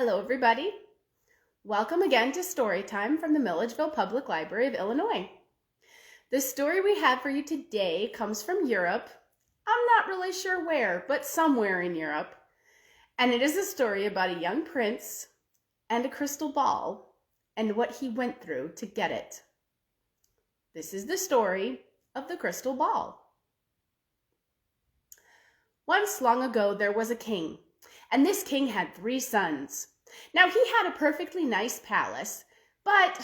Hello, everybody. Welcome again to Storytime from the Milledgeville Public Library of Illinois. The story we have for you today comes from Europe. I'm not really sure where, but somewhere in Europe. And it is a story about a young prince and a crystal ball and what he went through to get it. This is the story of the crystal ball. Once long ago, there was a king, and this king had 3 sons. Now, he had a perfectly nice palace, but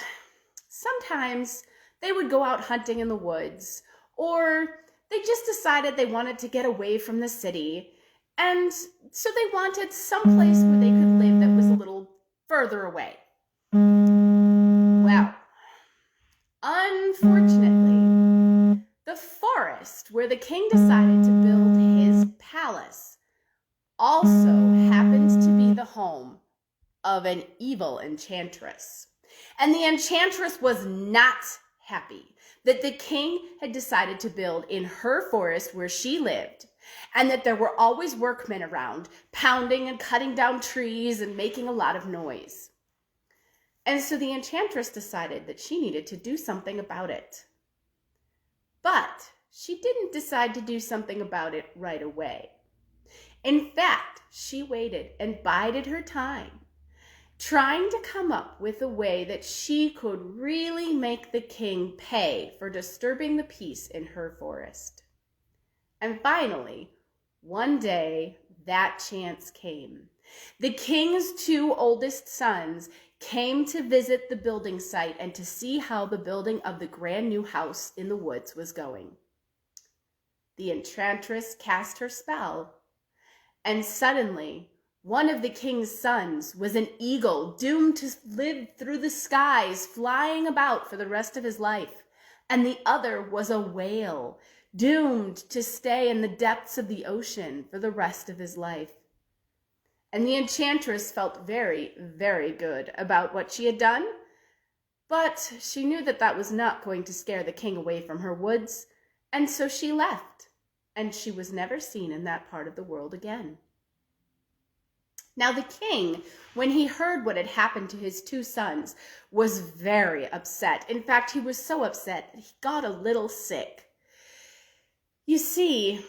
sometimes they would go out hunting in the woods, or they just decided they wanted to get away from the city, and so they wanted some place where they could live that was a little further away. Well, unfortunately, the forest where the king decided to build his palace also happened to be the home of an evil enchantress. And the enchantress was not happy that the king had decided to build in her forest where she lived, and that there were always workmen around, pounding and cutting down trees and making a lot of noise. And so the enchantress decided that she needed to do something about it. But she didn't decide to do something about it right away. In fact, she waited and bided her time, trying to come up with a way that she could really make the king pay for disturbing the peace in her forest. And finally, one day, that chance came. The king's 2 oldest sons came to visit the building site and to see how the building of the grand new house in the woods was going. The enchantress cast her spell, and suddenly, one of the king's sons was an eagle doomed to live through the skies, flying about for the rest of his life. And the other was a whale, doomed to stay in the depths of the ocean for the rest of his life. And the enchantress felt very, very good about what she had done, but she knew that that was not going to scare the king away from her woods, and so she left, and she was never seen in that part of the world again. Now the king, when he heard what had happened to his 2 sons, was very upset. In fact, he was so upset that he got a little sick. You see,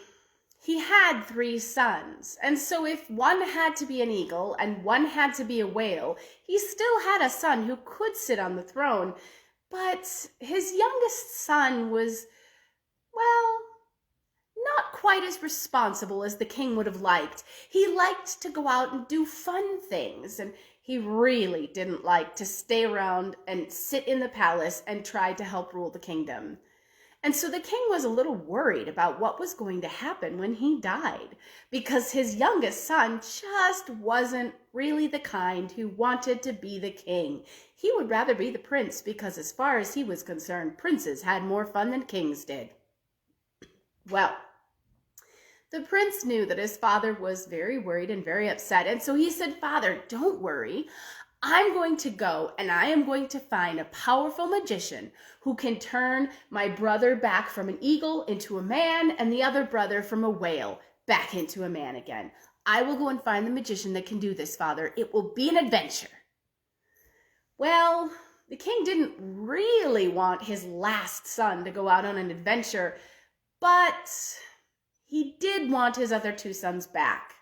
he had 3 sons, and so if one had to be an eagle and one had to be a whale, he still had a son who could sit on the throne, but his youngest son was, well, not quite as responsible as the king would have liked. He liked to go out and do fun things, and he really didn't like to stay around and sit in the palace and try to help rule the kingdom. And so the king was a little worried about what was going to happen when he died, because his youngest son just wasn't really the kind who wanted to be the king. He would rather be the prince, because as far as he was concerned, princes had more fun than kings did. Well, the prince knew that his father was very worried and very upset, and so he said, "Father, don't worry. I'm going to go and I am going to find a powerful magician who can turn my brother back from an eagle into a man and the other brother from a whale back into a man again. I will go and find the magician that can do this, Father. It will be an adventure." Well, the king didn't really want his last son to go out on an adventure, but he did want his other 2 sons back.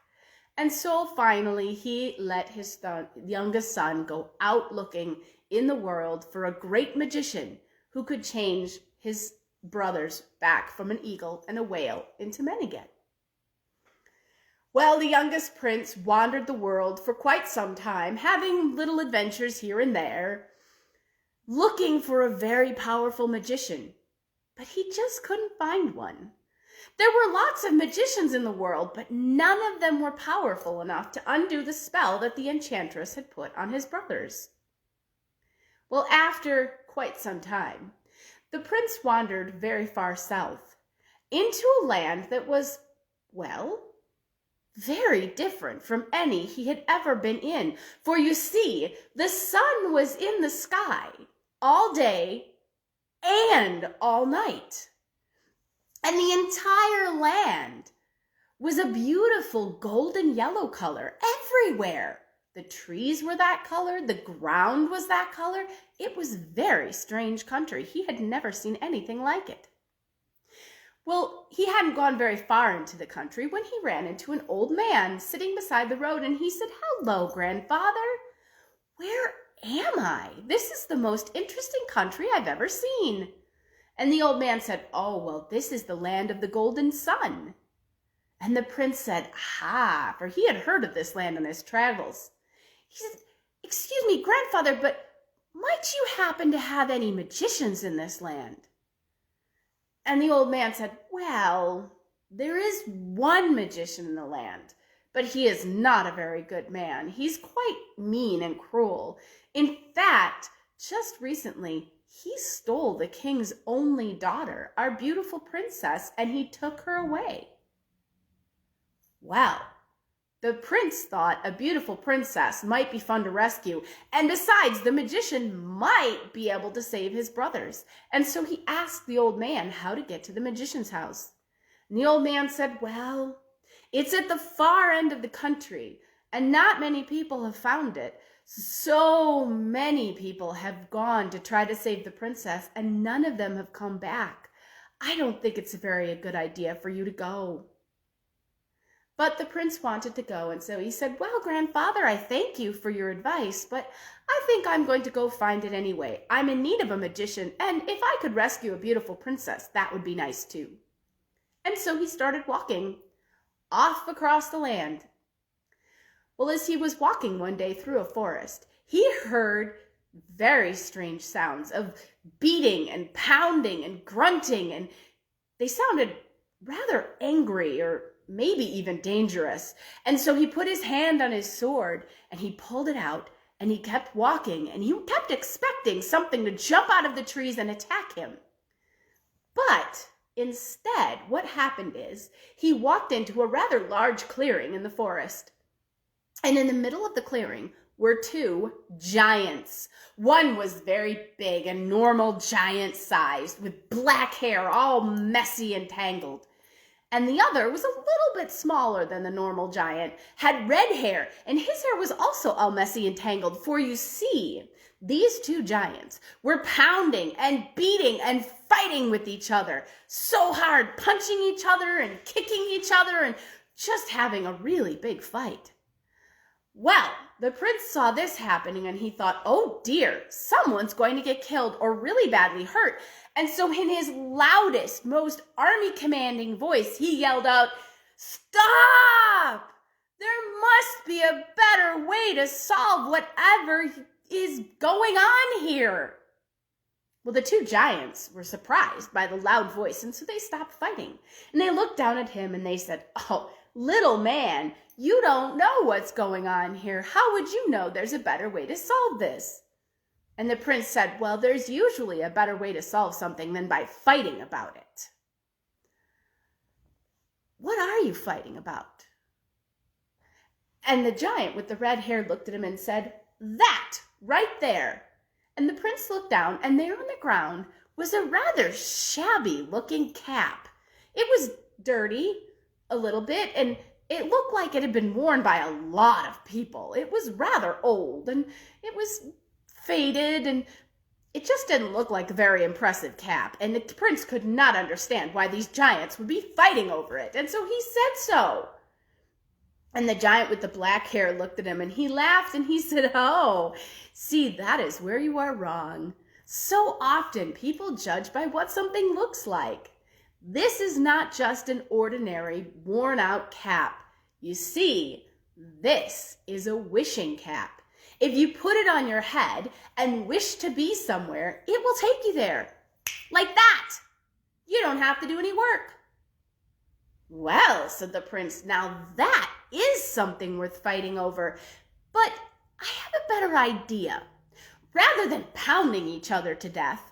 And so finally he let his youngest son go out looking in the world for a great magician who could change his brothers back from an eagle and a whale into men again. Well, the youngest prince wandered the world for quite some time, having little adventures here and there, looking for a very powerful magician, but he just couldn't find one. There were lots of magicians in the world, but none of them were powerful enough to undo the spell that the enchantress had put on his brothers. Well, after quite some time, the prince wandered very far south into a land that was, well, very different from any he had ever been in. For you see, the sun was in the sky all day and all night. And the entire land was a beautiful golden yellow color everywhere, The trees were that color. The ground was that color. It was very strange country. He had never seen anything like it. Well, he hadn't gone very far into the country when he ran into an old man sitting beside the road, and he said, "Hello, grandfather. Where am I? This is the most interesting country I've ever seen." And the old man said, "Oh, well, this is the land of the golden sun." And the prince said, "Ah," for he had heard of this land on his travels. He said, "Excuse me, grandfather, but might you happen to have any magicians in this land?" And the old man said, "Well, there is one magician in the land, but he is not a very good man. He's quite mean and cruel. In fact, just recently, he stole the king's only daughter, our beautiful princess, and he took her away." Well, the prince thought a beautiful princess might be fun to rescue, and besides, the magician might be able to save his brothers. And so he asked the old man how to get to the magician's house. And the old man said, "Well, it's at the far end of the country, and not many people have found it. So many people have gone to try to save the princess, and none of them have come back. I don't think it's a very good idea for you to go." But the prince wanted to go, and so he said, "Well, grandfather, I thank you for your advice, but I think I'm going to go find it anyway. I'm in need of a magician, and if I could rescue a beautiful princess, that would be nice too." And so he started walking off across the land. Well, as he was walking one day through a forest, he heard very strange sounds of beating and pounding and grunting, and they sounded rather angry or maybe even dangerous. And so he put his hand on his sword and he pulled it out, and he kept walking, and he kept expecting something to jump out of the trees and attack him. But instead, what happened is he walked into a rather large clearing in the forest. And in the middle of the clearing were two giants. One was very big, a normal giant sized, with black hair all messy and tangled. And the other was a little bit smaller than the normal giant, had red hair, and his hair was also all messy and tangled. For you see, these two giants were pounding and beating and fighting with each other so hard, punching each other and kicking each other and just having a really big fight. Well, the prince saw this happening, and he thought, "Oh dear, someone's going to get killed or really badly hurt." And so in his loudest, most army commanding voice, he yelled out, "Stop! There must be a better way to solve whatever is going on here." Well, the two giants were surprised by the loud voice, and so they stopped fighting. And they looked down at him and they said, "Oh, little man, you don't know what's going on here. How would you know there's a better way to solve this?" And the prince said, "Well, there's usually a better way to solve something than by fighting about it." "What are you fighting about?" And the giant with the red hair looked at him and said, "That, right there." And the prince looked down, and there on the ground was a rather shabby-looking cap. It was dirty a little bit, and it looked like it had been worn by a lot of people. It was rather old, and it was faded, and it just didn't look like a very impressive cap. And the prince could not understand why these giants would be fighting over it, and so he said so. And the giant with the black hair looked at him, and he laughed, and he said, "Oh, see, that is where you are wrong. So often people judge by what something looks like. This is not just an ordinary worn-out cap. You see, this is a wishing cap. If you put it on your head and wish to be somewhere, it will take you there. Like that. You don't have to do any work." "Well," said the prince, "now that is something worth fighting over. But I have a better idea. Rather than pounding each other to death,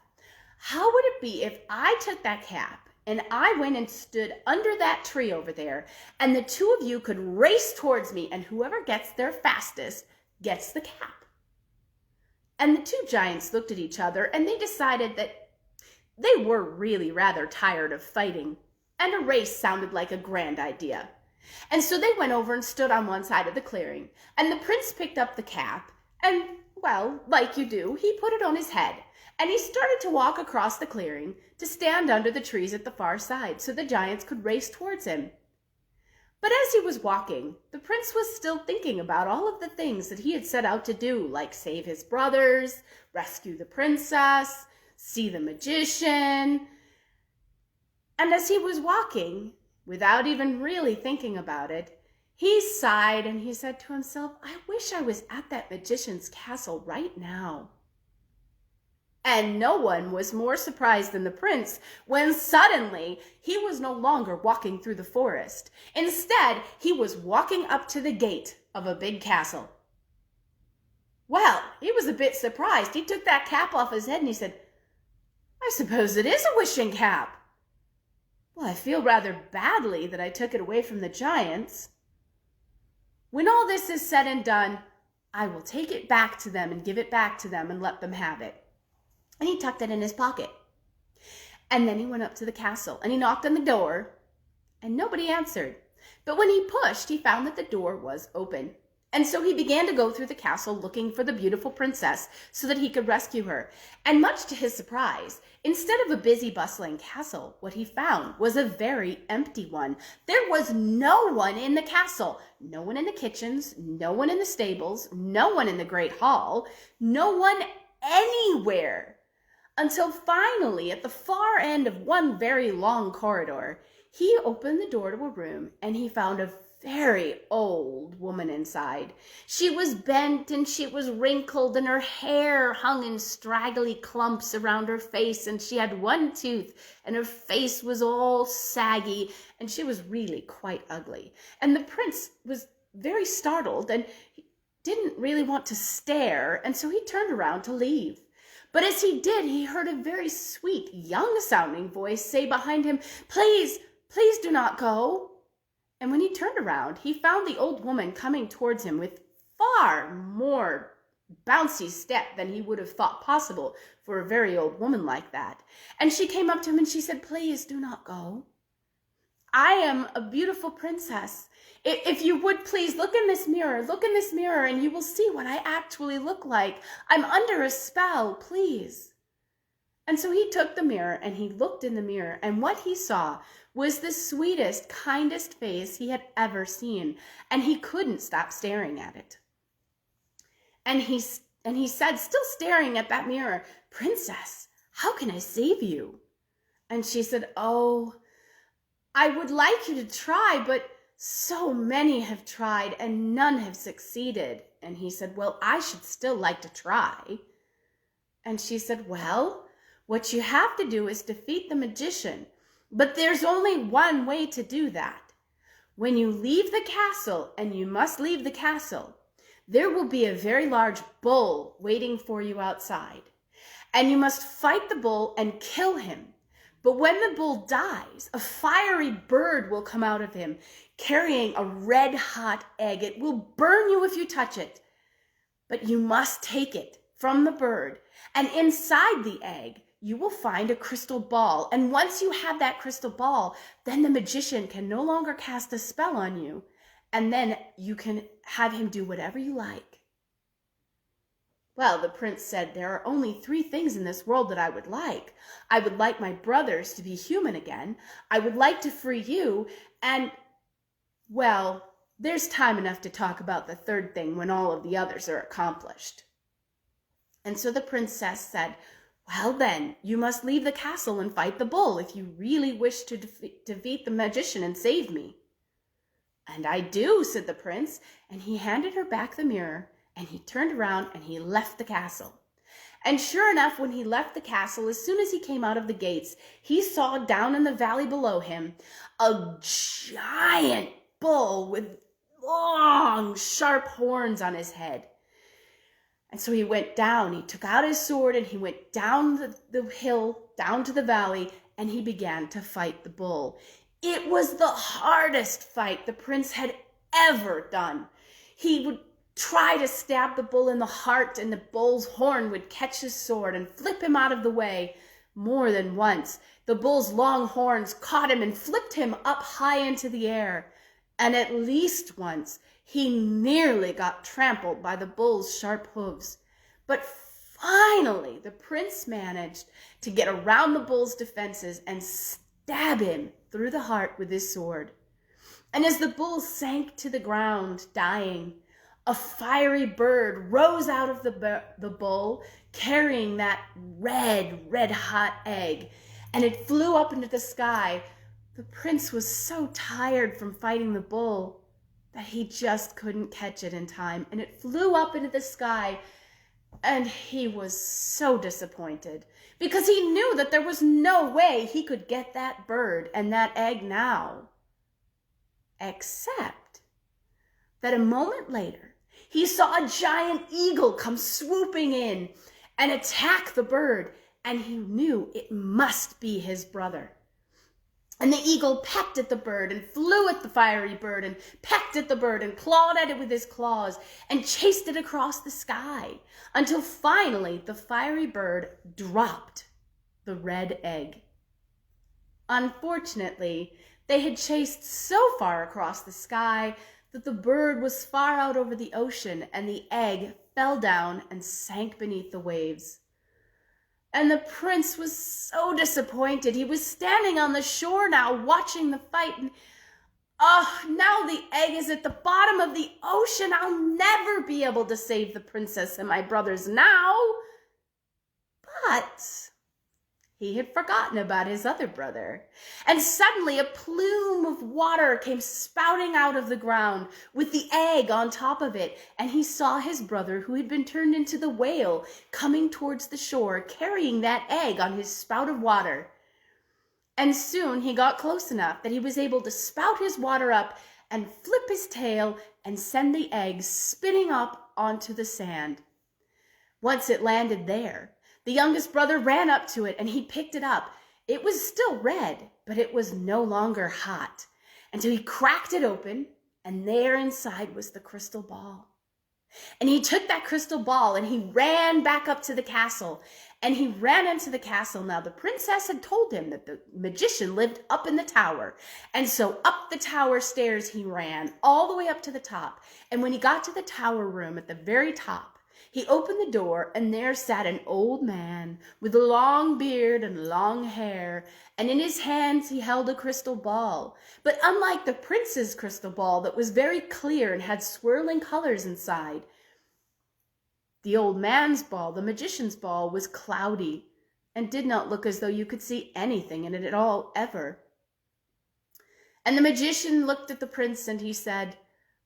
how would it be if I took that cap and I went and stood under that tree over there, and the two of you could race towards me, and whoever gets there fastest gets the cap?" And the two giants looked at each other, and they decided that they were really rather tired of fighting, and a race sounded like a grand idea. And so they went over and stood on one side of the clearing, and the prince picked up the cap, and, well, like you do, he put it on his head, and he started to walk across the clearing to stand under the trees at the far side so the giants could race towards him. But as he was walking, the prince was still thinking about all of the things that he had set out to do, like save his brothers, rescue the princess, see the magician. And as he was walking, without even really thinking about it, he sighed and he said to himself, I wish I was at that magician's castle right now. And no one was more surprised than the prince when suddenly he was no longer walking through the forest. Instead, he was walking up to the gate of a big castle. Well, he was a bit surprised. He took that cap off his head and he said, I suppose it is a wishing cap. Well, I feel rather badly that I took it away from the giants. When all this is said and done, I will take it back to them and give it back to them and let them have it. And he tucked it in his pocket. And then he went up to the castle and he knocked on the door and nobody answered. But when he pushed, he found that the door was open. And so he began to go through the castle looking for the beautiful princess so that he could rescue her. And much to his surprise, instead of a busy, bustling castle, what he found was a very empty one. There was no one in the castle, no one in the kitchens, no one in the stables, no one in the great hall, no one anywhere. Until finally, at the far end of one very long corridor, he opened the door to a room and he found a very old woman inside. She was bent and she was wrinkled and her hair hung in straggly clumps around her face and she had one tooth and her face was all saggy and she was really quite ugly. And the prince was very startled and he didn't really want to stare, and so he turned around to leave. But as he did, he heard a very sweet, young-sounding voice say behind him, Please, please do not go. And when he turned around, he found the old woman coming towards him with far more bouncy step than he would have thought possible for a very old woman like that. And she came up to him and she said, Please do not go. I am a beautiful princess. If you would please look in this mirror, and you will see what I actually look like. I'm under a spell, please. And so he took the mirror and he looked in the mirror, and what he saw was the sweetest, kindest face he had ever seen, and he couldn't stop staring at it. And he said, still staring at that mirror, Princess, how can I save you? And she said, Oh, I would like you to try, but so many have tried and none have succeeded. And he said, Well, I should still like to try. And she said, Well, what you have to do is defeat the magician. But there's only one way to do that. When you leave the castle, and you must leave the castle, there will be a very large bull waiting for you outside. And you must fight the bull and kill him. But when the bull dies, a fiery bird will come out of him, carrying a red-hot egg. It will burn you if you touch it. But you must take it from the bird, and inside the egg, you will find a crystal ball. And once you have that crystal ball, then the magician can no longer cast a spell on you, and then you can have him do whatever you like. Well, the prince said, There are only 3 things in this world that I would like. I would like my brothers to be human again. I would like to free you. And, well, there's time enough to talk about the 3rd thing when all of the others are accomplished. And so the princess said, Well, then, you must leave the castle and fight the bull if you really wish to defeat the magician and save me. And I do, said the prince, and he handed her back the mirror. And he turned around and he left the castle. And sure enough, when he left the castle, as soon as he came out of the gates, he saw down in the valley below him a giant bull with long, sharp horns on his head. And so he went down, he took out his sword, and he went down the hill, down to the valley, and he began to fight the bull. It was the hardest fight the prince had ever done. He would try to stab the bull in the heart, and the bull's horn would catch his sword and flip him out of the way. More than once, the bull's long horns caught him and flipped him up high into the air. and at least once he nearly got trampled by the bull's sharp hooves. But finally, the prince managed to get around the bull's defenses and stab him through the heart with his sword. And as the bull sank to the ground, dying, a fiery bird rose out of the bull, carrying that red hot egg, and it flew up into the sky. The prince was so tired from fighting the bull that he just couldn't catch it in time, and it flew up into the sky, and he was so disappointed because he knew that there was no way he could get that bird and that egg now. Except that a moment later, he saw a giant eagle come swooping in and attack the bird, and he knew it must be his brother. And the eagle pecked at the bird and flew at the fiery bird and pecked at the bird and clawed at it with his claws and chased it across the sky until finally the fiery bird dropped the red egg. Unfortunately, they had chased so far across the sky that the bird was far out over the ocean, and the egg fell down and sank beneath the waves. And the prince was so disappointed. He was standing on the shore now, watching the fight, and now the egg is at the bottom of the ocean. I'll never be able to save the princess and my brothers now. But he had forgotten about his other brother. And suddenly a plume of water came spouting out of the ground with the egg on top of it. And he saw his brother, who had been turned into the whale, coming towards the shore, carrying that egg on his spout of water. And soon he got close enough that he was able to spout his water up and flip his tail and send the egg spinning up onto the sand. Once it landed there, the youngest brother ran up to it and he picked it up. It was still red, but it was no longer hot. And so he cracked it open, and there inside was the crystal ball. And he took that crystal ball and he ran back up to the castle. And he ran into the castle. Now the princess had told him that the magician lived up in the tower. And so up the tower stairs he ran, all the way up to the top. And when he got to the tower room at the very top, he opened the door, and there sat an old man with a long beard and long hair, and in his hands he held a crystal ball. But unlike the prince's crystal ball that was very clear and had swirling colors inside, the old man's ball, the magician's ball, was cloudy and did not look as though you could see anything in it at all, ever. And the magician looked at the prince and he said,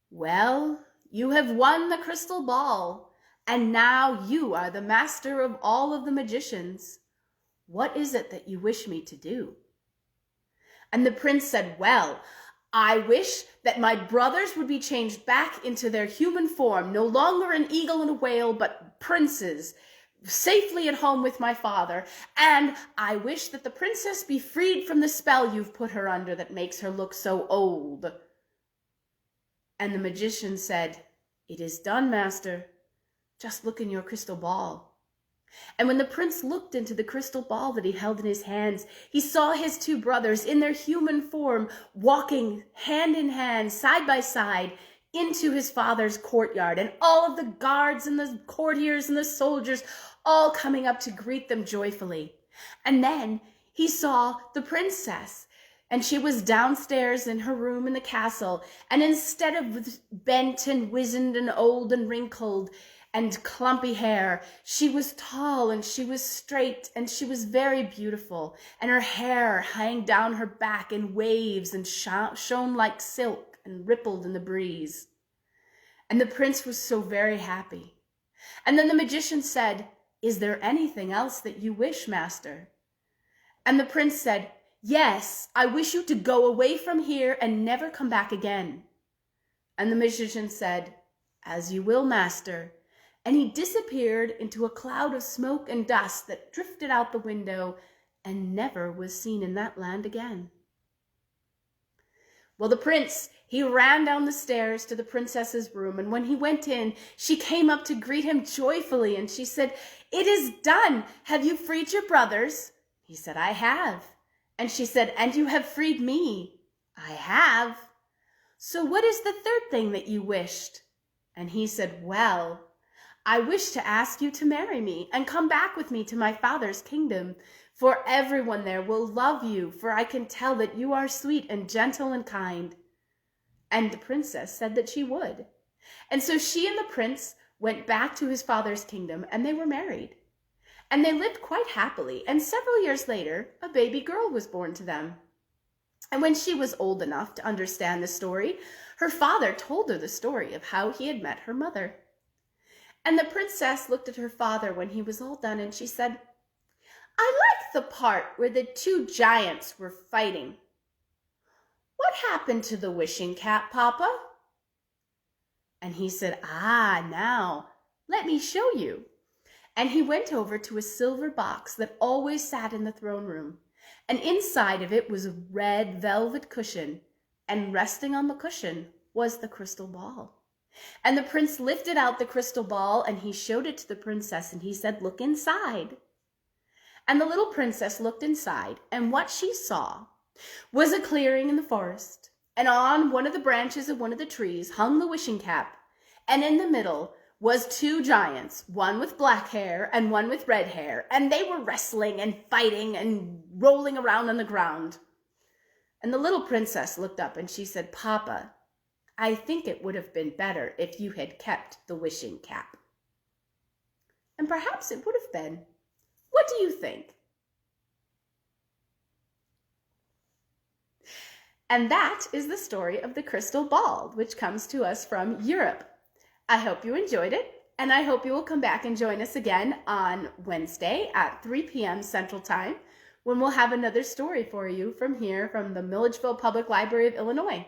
"Well, you have won the crystal ball. And now you are the master of all of the magicians. What is it that you wish me to do?" And the prince said, "Well, I wish that my brothers would be changed back into their human form, no longer an eagle and a whale, but princes, safely at home with my father. And I wish that the princess be freed from the spell you've put her under that makes her look so old." And the magician said, "It is done, master. Just look in your crystal ball." And when the prince looked into the crystal ball that he held in his hands, he saw his two brothers in their human form walking hand in hand, side by side, into his father's courtyard, and all of the guards and the courtiers and the soldiers all coming up to greet them joyfully. And then he saw the princess, and she was downstairs in her room in the castle, and instead of bent and wizened and old and wrinkled and clumpy hair, she was tall and she was straight and she was very beautiful, and her hair hung down her back in waves and shone like silk and rippled in the breeze. And the prince was so very happy. And then the magician said, "Is there anything else that you wish, master?" And the prince said, "Yes, I wish you to go away from here and never come back again." And the magician said, "As you will, master." And he disappeared into a cloud of smoke and dust that drifted out the window and never was seen in that land again. Well, the prince, he ran down the stairs to the princess's room, and when he went in, she came up to greet him joyfully, and she said, "It is done. Have you freed your brothers?" He said, "I have." And she said, "And you have freed me?" "I have." "So what is the third thing that you wished?" And he said, "Well, I wish to ask you to marry me and come back with me to my father's kingdom, for everyone there will love you, for I can tell that you are sweet and gentle and kind." And the princess said that she would. And so she and the prince went back to his father's kingdom, and they were married. And they lived quite happily, and several years later, a baby girl was born to them. And when she was old enough to understand the story, her father told her the story of how he had met her mother. And the princess looked at her father when he was all done, and she said, "I like the part where the two giants were fighting. What happened to the wishing cap, Papa?" And he said, "Now, let me show you." And he went over to a silver box that always sat in the throne room. And inside of it was a red velvet cushion. And resting on the cushion was the crystal ball. And the prince lifted out the crystal ball and he showed it to the princess and he said, "Look inside." And the little princess looked inside, and what she saw was a clearing in the forest. And on one of the branches of one of the trees hung the wishing cap. And in the middle was two giants, one with black hair and one with red hair, and they were wrestling and fighting and rolling around on the ground. And the little princess looked up and she said, "Papa, I think it would have been better if you had kept the wishing cap." And perhaps it would have been. What do you think? And that is the story of the crystal ball, which comes to us from Europe. I hope you enjoyed it, and I hope you will come back and join us again on Wednesday at 3 p.m. Central Time, when we'll have another story for you from here, from the Milledgeville Public Library of Illinois.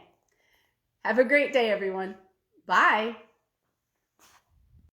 Have a great day, everyone. Bye.